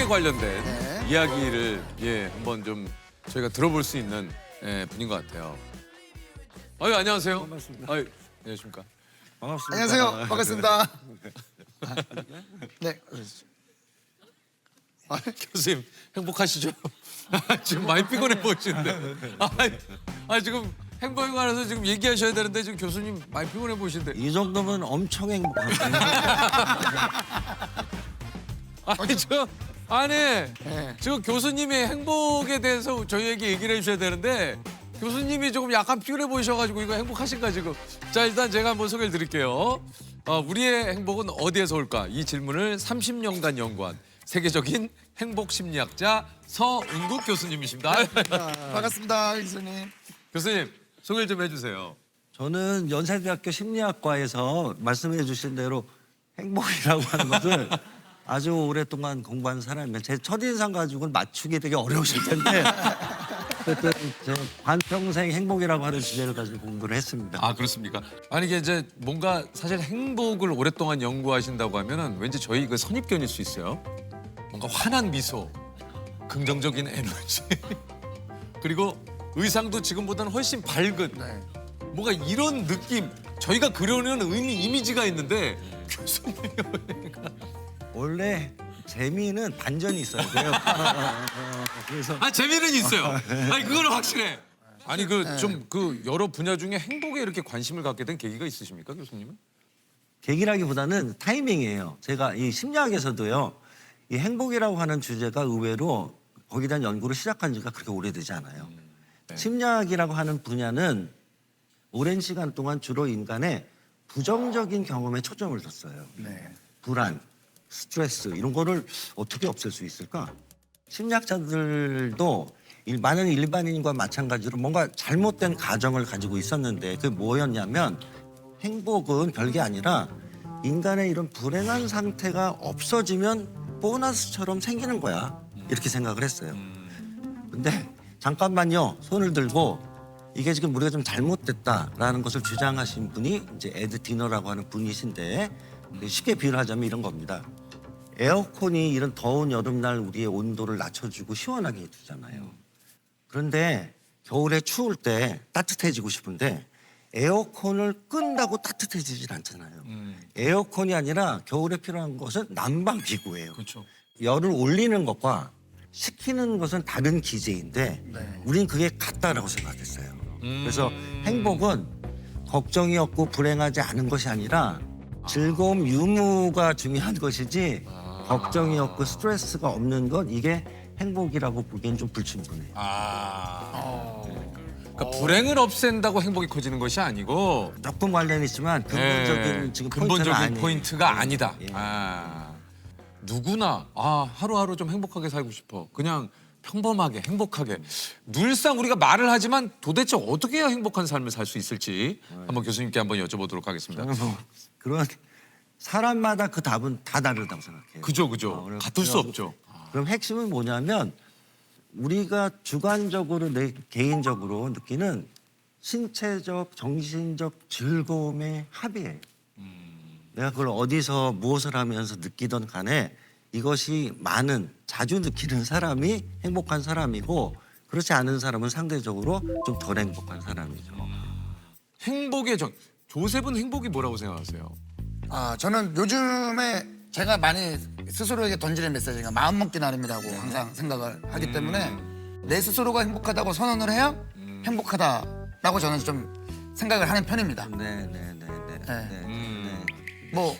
행복에 관련된 네. 이야기를 한번 좀 저희가 들어볼 수 있는 분인 것 같아요. 아유, 안녕하세요. 반갑습니다. 아유, 안녕하십니까. 반갑습니다. 안녕하세요. 반갑습니다. 네. 교수님 행복하시죠? 지금 많이 피곤해 보이시는데. 지금 행복에 관해서 지금 얘기하셔야 되는데 지금 교수님 많이 피곤해 보이시는데. 이 정도면 엄청 행복합니다. 아니 지금 교수님이 행복에 대해서 저희에게 얘기를 해주셔야 되는데 교수님이 조금 약간 피곤해 보이셔가지고 이거 행복하신가 지금. 자, 일단 제가 한번 소개를 드릴게요. 우리의 행복은 어디에서 올까? 이 질문을 30년간 연구한 세계적인 행복 심리학자 서은국 교수님이십니다. 반갑습니다, 교수님. 교수님 소개를 좀 해주세요. 저는 연세대학교 심리학과에서 말씀해 주신 대로 행복이라고 하는 것을 아주 오랫동안 공부한 사람이에요. 제 첫인상 가지고는 맞추기 되게 어려우실 텐데 어쨌든 제 반평생 행복이라고 하는 주제를 가지고 공부를 했습니다. 아, 그렇습니까? 아니 이게 이제 뭔가 사실 행복을 오랫동안 연구하신다고 하면은 왠지 저희 그 선입견일 수 있어요. 뭔가 환한 미소, 긍정적인 에너지, 그리고 의상도 지금보다는 훨씬 밝은 네. 뭔가 이런 느낌. 저희가 그려는 이미지가 있는데 교수님이 원래 재미는 반전이 있어요. 그래서 재미는 있어요. 아니 그거는 확실해. 아니 그 여러 분야 중에 행복에 이렇게 관심을 갖게 된 계기가 있으십니까, 교수님은? 계기라기보다는 타이밍이에요. 제가 이 심리학에서도요. 이 행복이라고 하는 주제가 의외로 거기에 대한 연구를 시작한 지가 그렇게 오래되지 않아요. 네. 심리학이라고 하는 분야는 오랜 시간 동안 주로 인간의 부정적인 경험에 초점을 뒀어요. 네. 불안, 스트레스 이런 거를 어떻게 없앨 수 있을까? 심리학자들도 많은 일반인과 마찬가지로 뭔가 잘못된 가정을 가지고 있었는데 그게 뭐였냐면 행복은 별게 아니라 인간의 이런 불행한 상태가 없어지면 보너스처럼 생기는 거야. 이렇게 생각을 했어요. 근데 잠깐만요. 손을 들고 이게 지금 우리가 좀 잘못됐다라는 것을 주장하신 분이 이제 에드 디너라고 하는 분이신데 쉽게 비유를 하자면 이런 겁니다. 에어컨이 이런 더운 여름날 우리의 온도를 낮춰주고 시원하게 해주잖아요. 그런데 겨울에 추울 때 따뜻해지고 싶은데 에어컨을 끈다고 따뜻해지질 않잖아요. 에어컨이 아니라 겨울에 필요한 것은 난방기구예요. 그렇죠. 열을 올리는 것과 식히는 것은 다른 기제인데 우린 그게 같다라고 생각했어요. 그래서 행복은 걱정이 없고 불행하지 않은 것이 아니라 즐거움, 유무가 중요한 것이지 걱정이 없고 스트레스가 없는 것 이게 행복이라고 보기엔 좀 불충분해요. 그러니까 불행을 없앤다고 행복이 커지는 것이 아니고 조금 관련이 있지만 근본적인 지금 근본적인 포인트가 예. 아니다. 예. 누구나 하루하루 좀 행복하게 살고 싶어. 그냥 평범하게 행복하게. 늘상 우리가 말을 하지만 도대체 어떻게 해야 행복한 삶을 살 수 있을지 한번 교수님께 한번 여쭤보도록 하겠습니다. 저는 뭐 그런 사람마다 그 답은 다 다르다고 생각해요. 그죠. 그래서 같을 수 없죠. 그럼 핵심은 뭐냐면 우리가 주관적으로 내 개인적으로 느끼는 신체적, 정신적 즐거움의 합이에요. 내가 그걸 어디서 무엇을 하면서 느끼던 간에 이것이 자주 느끼는 사람이 행복한 사람이고 그렇지 않은 사람은 상대적으로 좀 덜 행복한 사람이죠. 행복의 조셉은 행복이 뭐라고 생각하세요? 저는 요즘에 제가 많이 스스로에게 던지는 메시지가 마음먹기 나름이라고 항상 생각을 하기 때문에 내 스스로가 행복하다고 선언을 해야 행복하다라고 저는 좀 생각을 하는 편입니다. 네. 뭐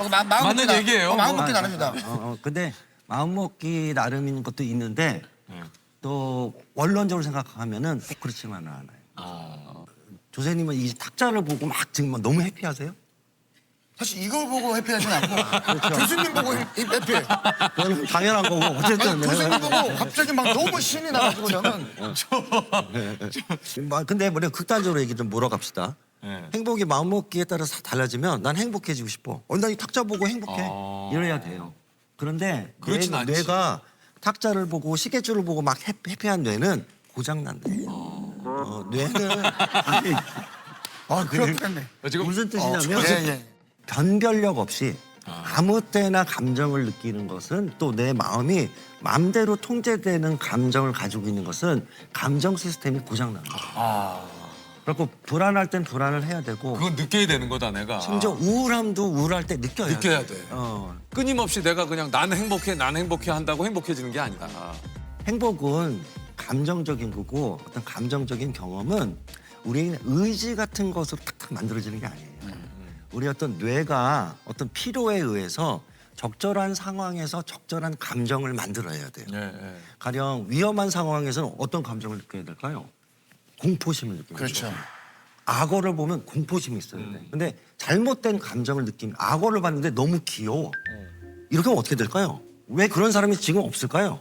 맞는 얘기예요. 마음먹기 나름이다. 근데 마음먹기 나름인 것도 있는데 또 원론적으로 생각하면은 꼭 그렇지만은 않아요. 조세님은 이 탁자를 보고 막 지금 너무 해피하세요? 사실 이걸 보고 해피하진 않고 교수님 보고 해피해. 그건 당연한 거고 어쨌든 교수님 보고 갑자기 막 너무 신이 나가지고 저는 근데 우리가 극단적으로 얘기 좀 몰아갑시다. 네. 행복이 마음먹기에 따라서 다 달라지면 난 행복해지고 싶어. 난 이 탁자 보고 행복해. 이래야 돼요. 그런데 그렇진 않지. 뇌가 탁자를 보고 시계줄을 보고 막 해피한 뇌는 고장난대요. 뇌는 그렇겠네. 무슨 뜻이냐면 예. 변별력 없이 아무 때나 감정을 느끼는 것은 또 내 마음이 마음대로 통제되는 감정을 가지고 있는 것은 감정 시스템이 고장난 거예요. 그래서 불안할 땐 불안을 해야 되고 그건 느껴야 되는 거다 내가. 심지어 우울함도 우울할 때 느껴야 느껴야 돼. 돼. 끊임없이 내가 그냥 난 행복해 한다고 행복해지는 게 아니다. 행복은 감정적인 거고 어떤 감정적인 경험은 우리의 의지 같은 것으로 탁탁 만들어지는 게 아니에요. 우리 어떤 뇌가 어떤 필요에 의해서 적절한 상황에서 적절한 감정을 만들어야 돼요. 가령 위험한 상황에서는 어떤 감정을 느껴야 될까요? 공포심을 느끼는 그렇죠. 거죠. 악어를 보면 공포심이 있어야 돼. 근데 잘못된 감정을 느끼면 악어를 봤는데 너무 귀여워. 이렇게 하면 어떻게 될까요? 왜 그런 사람이 지금 없을까요?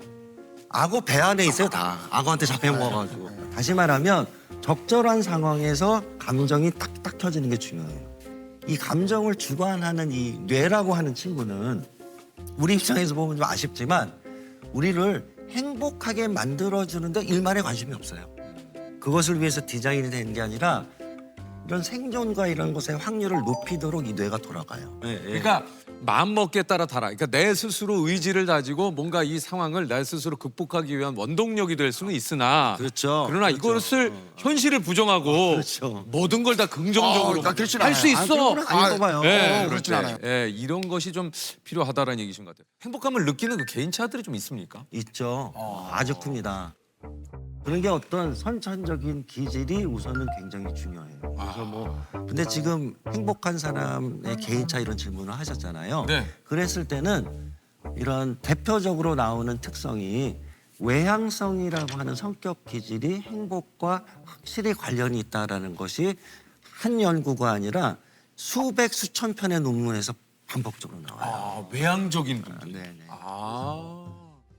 악어 배 안에 있어요, 다. 악어한테 잡혀먹어가지고. 다시 말하면 적절한 상황에서 감정이 딱딱 켜지는 게 중요해요. 이 감정을 주관하는 이 뇌라고 하는 친구는 우리 입장에서 보면 좀 아쉽지만 우리를 행복하게 만들어주는데 일말에 관심이 없어요. 그것을 위해서 디자인이 된 게 아니라 이런 생존과 이런 것의 확률을 높이도록 이 뇌가 돌아가요. 그러니까 마음 먹기에 따라 달아. 그러니까 내 스스로 의지를 다지고 뭔가 이 상황을 내 스스로 극복하기 위한 원동력이 될 수는 있으나 그렇죠. 그러나 그렇죠. 이것을 현실을 부정하고 그렇죠. 모든 걸 다 긍정적으로 그렇진 할 수 않아요. 있어. 그건 아닌 거 봐요. 그렇진 않아요. 이런 것이 좀 필요하다라는 얘기신 것 같아요. 행복감을 느끼는 그 개인차들이 좀 있습니까? 있죠. 아주 큽니다. 그런 게 어떤 선천적인 기질이 우선은 굉장히 중요해요. 그래서 뭐 근데 지금 행복한 사람의 개인차 이런 질문을 하셨잖아요. 네. 그랬을 때는 이런 대표적으로 나오는 특성이 외향성이라고 하는 성격 기질이 행복과 확실히 관련이 있다라는 것이 한 연구가 아니라 수백 수천 편의 논문에서 반복적으로 나와요. 외향적인 분들. 네네.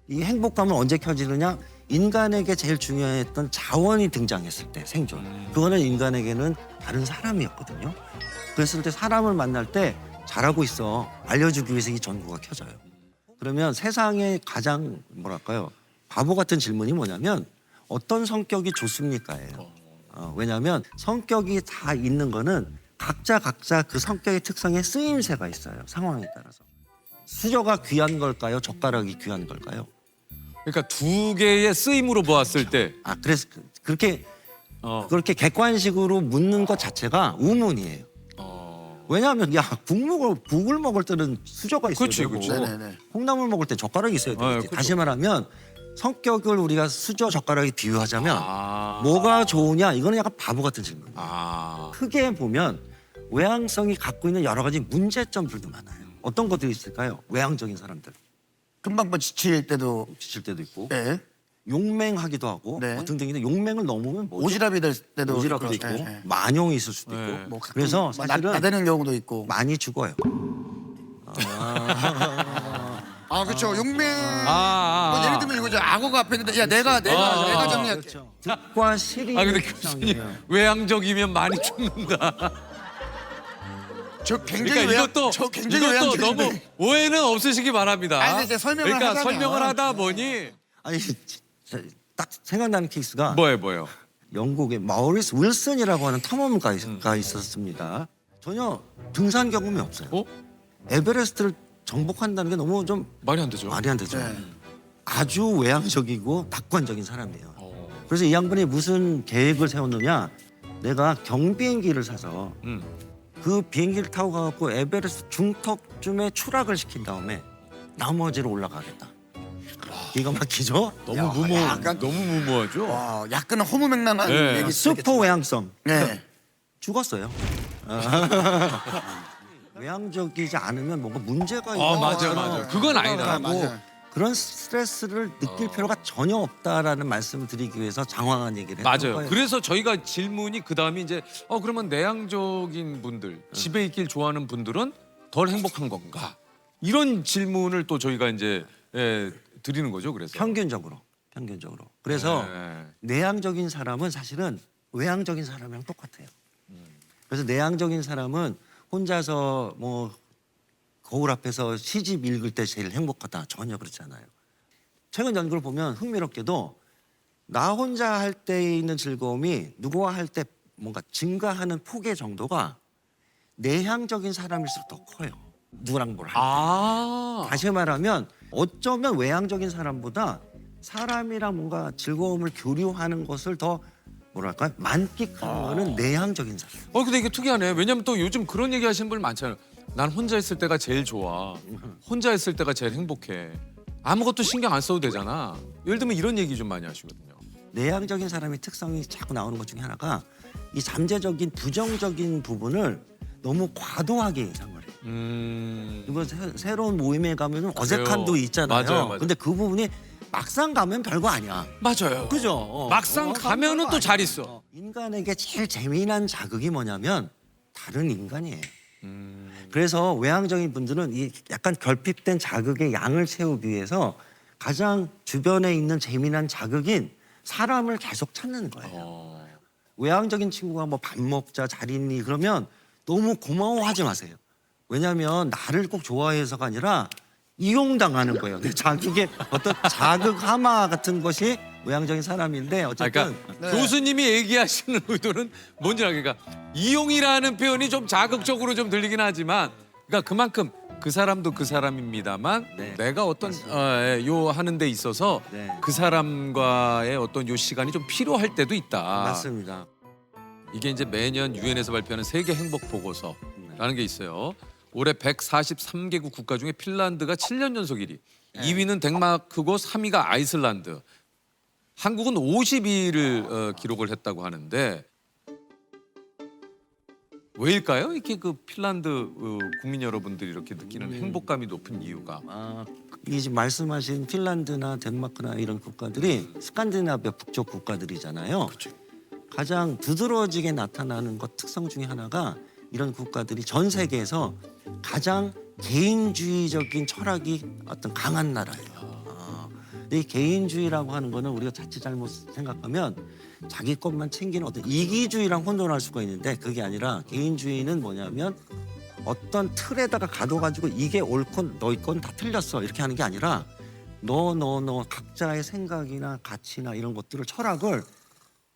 이 행복감은 언제 켜지느냐? 인간에게 제일 중요했던 자원이 등장했을 때 생존. 그거는 인간에게는 다른 사람이었거든요. 그랬을 때 사람을 만날 때 잘하고 있어 알려주기 위해서 이 전구가 켜져요. 그러면 세상에 가장 뭐랄까요? 바보 같은 질문이 뭐냐면 어떤 성격이 좋습니까예요. 왜냐하면 성격이 다 있는 거는 각자 그 성격의 특성에 쓰임새가 있어요. 상황에 따라서. 수저가 귀한 걸까요? 젓가락이 귀한 걸까요? 그러니까 두 개의 쓰임으로 보았을 때 그래서 그렇게 객관식으로 묻는 것 자체가 우문이에요. 왜냐하면 국을 먹을 때는 수저가 있어야 그치, 되고 그치. 네네네. 콩나물 먹을 때 젓가락이 있어야 되지. 그렇죠. 다시 말하면 성격을 우리가 수저 젓가락에 비유하자면 뭐가 좋으냐 이거는 약간 바보 같은 질문이에요. 크게 보면 외향성이 갖고 있는 여러 가지 문제점들도 많아요. 어떤 것들이 있을까요? 외향적인 사람들. 금방 지칠 때도 지칠 때도 있고 네. 용맹하기도 하고 네. 등등인데 용맹을 넘으면 뭐죠? 오지랖이 될 때도 오지랖도 있고 네, 네. 만용이 있을 수도 있고 네. 뭐 가끔 그래서 막 사실은 나대는 경우도 있고. 많이 죽어요. 그렇죠. 용맹. 아. 예를 들면 이거죠. 악어가 앞에 있는데 야 내가 정리할게. 그렇죠. 득과 실이 근데 교수님 외향적이면 많이 죽는다. 저 굉장히 그러니까 이것도 저 굉장히 이것도 너무 외향적인데. 오해는 없으시기 바랍니다. 아니, 근데 설명을 그러니까 하자면. 설명을 하다 보니 아니 딱 생각나는 케이스가 뭐예요? 영국의 마우리스 윌슨이라고 하는 탐험가가 있었습니다. 전혀 등산 경험이 없어요. 에베레스트를 정복한다는 게 너무 좀 말이 안 되죠. 말이 안 되죠. 네. 아주 외향적이고 낙관적인 사람이에요. 그래서 이 양반이 무슨 계획을 세웠느냐? 내가 경비행기를 사서 그 비행기를 타고 가갖고 에베레스트 중턱쯤에 추락을 시킨 다음에 나머지로 올라가겠다. 기가 막히죠? 너무 너무 무모하죠. 와, 약간은 허무맹랑한 네. 얘기. 슈퍼 외향성. 네. 죽었어요. 외향적이지 않으면 뭔가 문제가 맞아. 그건 아니다. 맞아요. 그런 스트레스를 느낄 필요가 전혀 없다라는 말씀을 드리기 위해서 장황한 얘기를 했던 맞아요. 거예요. 그래서 저희가 질문이 그 다음에 이제 그러면 내향적인 분들, 집에 있길 좋아하는 분들은 덜 행복한 건가? 이런 질문을 또 저희가 이제 드리는 거죠. 그래서 평균적으로. 그래서 네. 내향적인 사람은 사실은 외향적인 사람이랑 똑같아요. 그래서 내향적인 사람은 혼자서 뭐 거울 앞에서 시집 읽을 때 제일 행복하다. 전혀 그렇지 않아요. 최근 연구를 보면 흥미롭게도 나 혼자 할 때 있는 즐거움이 누구와 할 때 뭔가 증가하는 폭의 정도가 내향적인 사람일수록 더 커요. 누구랑 뭘 할. 아. 다시 말하면 어쩌면 외향적인 사람보다 사람이랑 뭔가 즐거움을 교류하는 것을 더 뭐랄까 만끽하는 거는 내향적인 사람. 근데 이게 특이하네. 왜냐면 또 요즘 그런 얘기 하시는 분 많잖아요. 난 혼자 있을 때가 제일 좋아. 혼자 있을 때가 제일 행복해. 아무것도 신경 안 써도 되잖아. 예를 들면 이런 얘기 좀 많이 하시거든요. 내향적인 사람의 특성이 자꾸 나오는 것 중에 하나가 이 잠재적인 부정적인 부분을 너무 과도하게 예상을 해요. 이번 새로운 모임에 가면 어색함도 있잖아요. 맞아요. 근데 그 부분이 막상 가면 별거 아니야. 맞아요. 그죠? 막상 가면은 또 잘 있어. 인간에게 제일 재미난 자극이 뭐냐면 다른 인간이에요. 그래서 외향적인 분들은 이 약간 결핍된 자극의 양을 채우기 위해서 가장 주변에 있는 재미난 자극인 사람을 계속 찾는 거예요. 외향적인 친구가 뭐 밥 먹자 잘 있니 그러면 너무 고마워하지 마세요. 왜냐하면 나를 꼭 좋아해서가 아니라 이용당하는 거예요. 근데 자기의 어떤 자극 하마 같은 것이 외향적인 사람인데 어쨌든 그러니까 교수님이 얘기하시는 의도는 뭔지 알겠까? 이용이라는 표현이 좀 자극적으로 좀 들리긴 하지만, 그러니까 그만큼 그 사람도 그 사람입니다만 네. 내가 어떤 요 하는 데 있어서 네. 그 사람과의 어떤 요 시간이 좀 필요할 때도 있다. 맞습니다. 이게 이제 매년 유엔에서 발표하는 세계 행복 보고서라는 게 있어요. 올해 143개국 국가 중에 핀란드가 7년 연속 1위, 2위는 덴마크고 3위가 아이슬란드. 한국은 52위를 기록을 했다고 하는데 왜일까요? 이렇게 그 핀란드 국민 여러분들이 이렇게 느끼는 행복감이 높은 이유가. 이 지금 말씀하신 핀란드나 덴마크나 이런 국가들이 스칸디나비아 북쪽 국가들이잖아요. 가장 두드러지게 나타나는 것 특성 중에 하나가 이런 국가들이 전 세계에서 가장 개인주의적인 철학이 어떤 강한 나라예요. 근데 이 개인주의라고 하는 거는 우리가 자칫 잘못 생각하면 자기 것만 챙기는 어떤 이기주의랑 혼돈할 수가 있는데 그게 아니라 개인주의는 뭐냐면 어떤 틀에다가 가둬가지고 이게 옳건 너희 건 다 틀렸어 이렇게 하는 게 아니라 너 각자의 생각이나 가치나 이런 것들을 철학을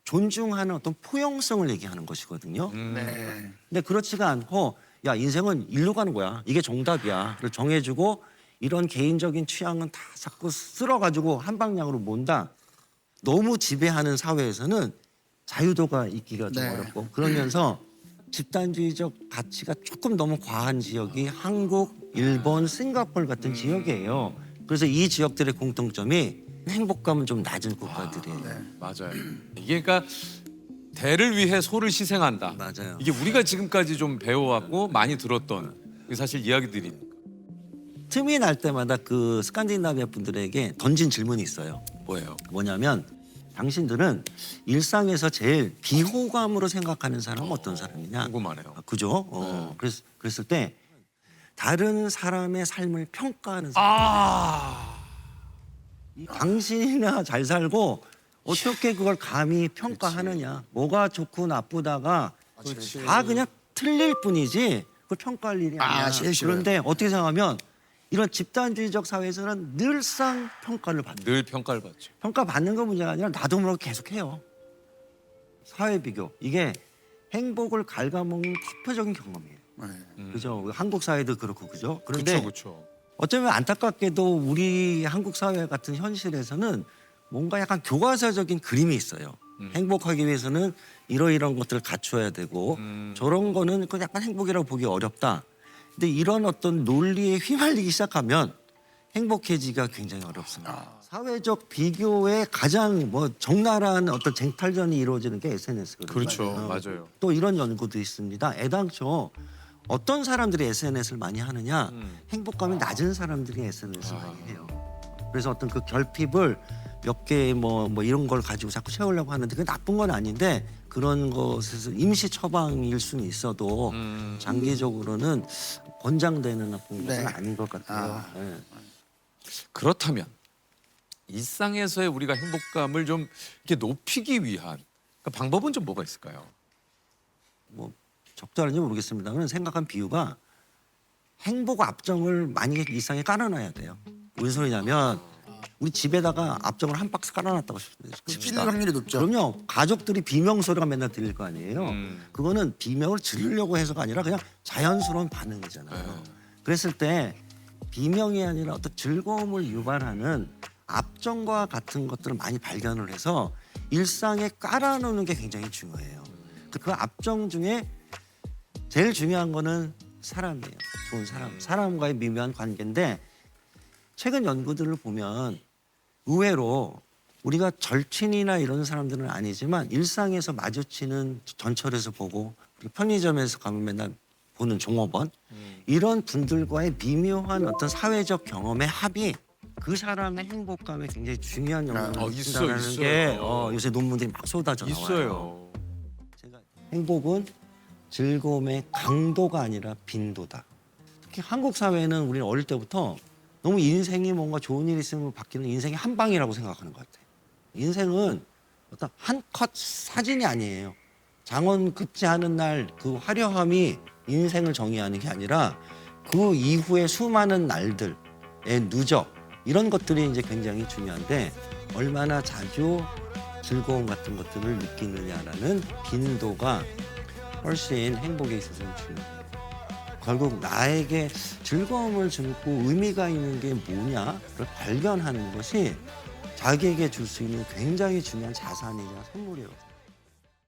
존중하는 어떤 포용성을 얘기하는 것이거든요. 네. 근데 그렇지가 않고 야 인생은 일로 가는 거야. 이게 정답이야를 정해주고 이런 개인적인 취향은 다 자꾸 쓸어가지고 한 방향으로 몬다. 너무 지배하는 사회에서는 자유도가 있기가 좀 네. 어렵고 그러면서 집단주의적 가치가 조금 너무 과한 지역이 한국, 일본, 싱가포르 같은 지역이에요. 그래서 이 지역들의 공통점이 행복감은 좀 낮은 국가들이에요. 맞아요. 이게 그러니까 대를 위해 소를 희생한다. 맞아요. 이게 우리가 지금까지 좀 배워왔고 많이 들었던 사실 이야기들이. 틈이 날 때마다 그 스칸디나비아 분들에게 던진 질문이 있어요. 뭐예요? 뭐냐면 당신들은 일상에서 제일 비호감으로 생각하는 사람은 어떤 사람이냐? 궁금하네요. 그죠? 그랬을 때 다른 사람의 삶을 평가하는 사람. 당신이나 잘 살고 어떻게 그걸 감히 평가하느냐? 뭐가 좋고 나쁘다가 다 그냥 틀릴 뿐이지 그걸 평가할 일이 아니야. 제일 싫어요. 그런데 어떻게 생각하면 이런 집단주의적 사회에서는 늘상 평가를 받는. 늘 평가를 받죠. 평가받는 건 문제가 아니라 나도 모르게 계속해요. 사회 비교. 이게 행복을 갉아먹는 대표적인 경험이에요. 그죠? 한국 사회도 그렇고 그죠? 그런데 그렇죠. 어쩌면 안타깝게도 우리 한국 사회 같은 현실에서는 뭔가 약간 교과서적인 그림이 있어요. 행복하기 위해서는 이러이러한 것들을 갖춰야 되고 저런 거는 그 약간 행복이라고 보기 어렵다. 근데 이런 어떤 논리에 휘말리기 시작하면 행복해지기가 굉장히 어렵습니다. 사회적 비교에 가장 뭐 적나라한 어떤 쟁탈전이 이루어지는 게 SNS거든요. 그렇죠. 맞아요. 또 이런 연구도 있습니다. 애당초 어떤 사람들이 SNS를 많이 하느냐, 행복감이 낮은 사람들이 SNS를 많이 해요. 그래서 어떤 그 결핍을 몇 개 뭐 이런 걸 가지고 자꾸 채우려고 하는데 그게 나쁜 건 아닌데 그런 것에서 임시 처방일 수는 있어도 장기적으로는 권장되는 나쁜 것은 아닌 것 같아요. 네. 그렇다면 일상에서의 우리가 행복감을 좀 이렇게 높이기 위한 그러니까 방법은 좀 뭐가 있을까요? 뭐 적절한지 모르겠습니다만 생각한 비유가 행복 압정을 만약에 일상에 깔아놔야 돼요. 무슨 소리냐면 우리 집에다가 압정을 한 박스 깔아놨다고 찔릴 칩시다. 확률이 높죠. 그럼요. 가족들이 비명 소리가 맨날 들릴 거 아니에요. 그거는 비명을 지르려고 해서가 아니라 그냥 자연스러운 반응이잖아요. 그랬을 때 비명이 아니라 어떤 즐거움을 유발하는 압정과 같은 것들을 많이 발견을 해서 일상에 깔아놓는 게 굉장히 중요해요. 그 압정 중에 제일 중요한 거는 사람이에요. 좋은 사람. 사람과의 미묘한 관계인데 최근 연구들을 보면 의외로 우리가 절친이나 이런 사람들은 아니지만 일상에서 마주치는 전철에서 보고 편의점에서 가면 맨날 보는 종업원 이런 분들과의 미묘한 어떤 사회적 경험의 합이 그 사람의 행복감에 굉장히 중요한 영향을 미친다는 있어요. 게 요새 논문들이 막 쏟아져 나와요. 있어요. 제가 행복은 즐거움의 강도가 아니라 빈도다. 특히 한국 사회는 우리는 어릴 때부터 너무 인생이 뭔가 좋은 일이 있으면 바뀌는 인생이 한 방이라고 생각하는 것 같아요. 인생은 어떤 한 컷 사진이 아니에요. 장원 급제 하는 날 그 화려함이 인생을 정의하는 게 아니라 그 이후에 수많은 날들의 누적 이런 것들이 이제 굉장히 중요한데 얼마나 자주 즐거움 같은 것들을 느끼느냐라는 빈도가 훨씬 행복에 있어서는 중요해요. 결국 나에게 즐거움을 주고 의미가 있는 게 뭐냐를 발견하는 것이 자기에게 줄 수 있는 굉장히 중요한 자산이자 선물이에요.